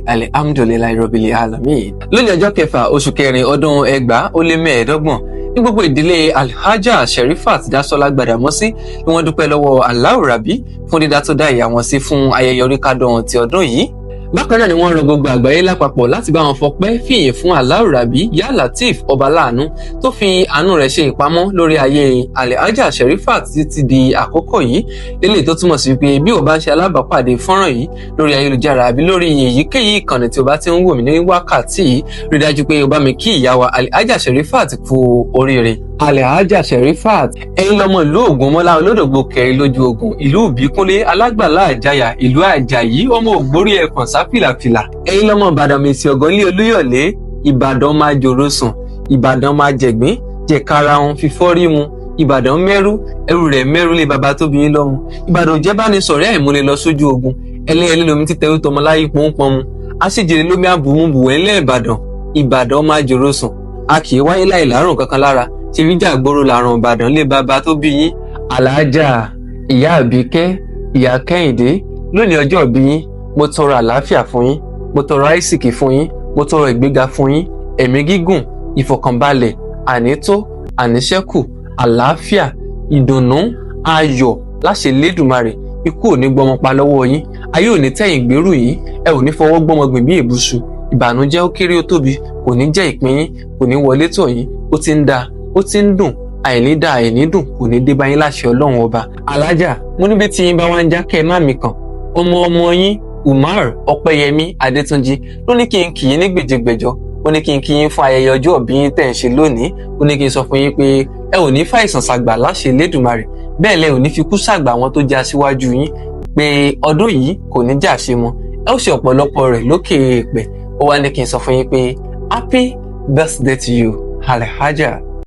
Alihamdulilayi Rabbil Alamin. Lónìí ọjọ́ kẹfà oṣù kẹrin ọdún 2025 ní gbogbo ìdílé Alhaja Sherifat Dasola Gbadamosi ni wọ́n dúpẹ́ lọ́wọ́ Allahu Rabbi fún dídá tó dá ìyá wọn sí fún ayẹyẹ oríkádùn ti ọdún yìí. Bákan náà ni wọ́n rọ gbogbo àgbáyé lápapọ̀ láti bá wọn fọpẹ́ fìyìn fún Allahu Rabbi Ya Latif ọba láàánú tó fi àánú rẹ̀ ṣe ìpamọ́ lórí ayé Alhaja Sherifat títí di àkókò yìí, lélẹ̀ tó túmọ̀ sí pé bí o bá ń ṣe alábàápàdé fọ́nrán yìí lórí ayélujára àbí lórí èyíkéyìí ìkànnì tí o bá ti ń wò mí ní wákàtí yìí, rí dájú pé o bá mi kí ìyá wa Alhaja Sherifat kú oríire. Alhaja Sherifat, ẹ̀yin lọmọ ìlú Ògúnmọ́lá olódògbò kẹrin lójú ogun, ìlú Ìbíkúnlé alágbàlá àjàyà, ìlú Àjàyí ọmọ ògbórí ẹ̀fọ̀n sáfìlàfìlà. ẹ̀yin lọmọ Ìbàdàn mèsì ọ̀gọ́nlé Olúyọ̀lé, Ìbàdàn máa jòrò sùn, Ìbàdàn máa jẹ̀gbín jẹ̀karahun fífọ́rí mu, Ìbàdàn mẹ́rú ẹrù rẹ̀ mẹ́rú lé baba tó bí yín lọ́mú, Ìbàdàn jẹ́ bá ní sọ̀rẹ́ àìmúlẹ̀ lọ sójú ogun, ẹlẹ́yẹlé lomi títẹrú tọmọláyé pọ́npọ́n mu, aṣíjèrè lómi àbùmùbù ẹ̀ńlẹ̀ Ìbàdàn. Ìbàdàn máa jòrò sùn, a kì í wáyé láì lárùn kankan lára, ti rí jàgbóró làrùn Ìbàdàn lé baba tó bí yín. Alhaja ìyá Àbíkẹ́ ìyá Kẹ́hìndé, lónìí ọjọ́ bí yín, mo tọrọ àlàáfíà fún yín, mo tọrọ àìsìkì fún yín, mo tọrọ ìgbéga fún yín, ẹ̀mí gígùn, ìfọ̀kànbalẹ̀, ànító àníṣẹ́kù, àlàáfíà, ìdùnnú, ayọ̀ láṣẹ Lédùmarè. Ikú ò ní gbọmọ pa lọ́wọ́ yín, ayé ò ní tẹ̀yìn gbèrú yín, ẹ ò ní fọwọ́ gbọmọ gbìn bí èbùsù, ìbànújẹ́ ó kéré ó tóbi kò ní jẹ́ ìpín yín, kò ní wọlé tọ̀ yín, ó ti ń da ó ti ń dùn, àìní da àìní dùn kò ní dé bá yín láṣẹ Ọlọ́run ọba. Alhaja, mo níbi tí yín bá wá ń já kẹ́ ẹ má mi kàn, ọmọ yín Umar Ọpẹ́yẹmí Adétúnjí ló ní kí n kì í ní gbèjègbèjọ, ó ní kí n kí yín fún ayẹyẹ ọjọ́ ìbí yín tẹ̀ ń ṣe lónìí, ó ní kí n sọ fún yín pé ẹ ò ní fàìsàn ṣàgbà láṣẹ Lédùmarè, bẹ́ẹ̀ lẹ ò ní fi kú ṣàgbà àwọn tó jẹ́ aṣíwájú yín, pé ọdún yìí kò ní jà ṣe mọ́, ẹ ó ṣe ọ̀pọ̀lọpọ̀ rẹ̀ lókè èèpẹ̀. Ó wá ní kí n sọ fún yín pé happy birthday to you Alhaja.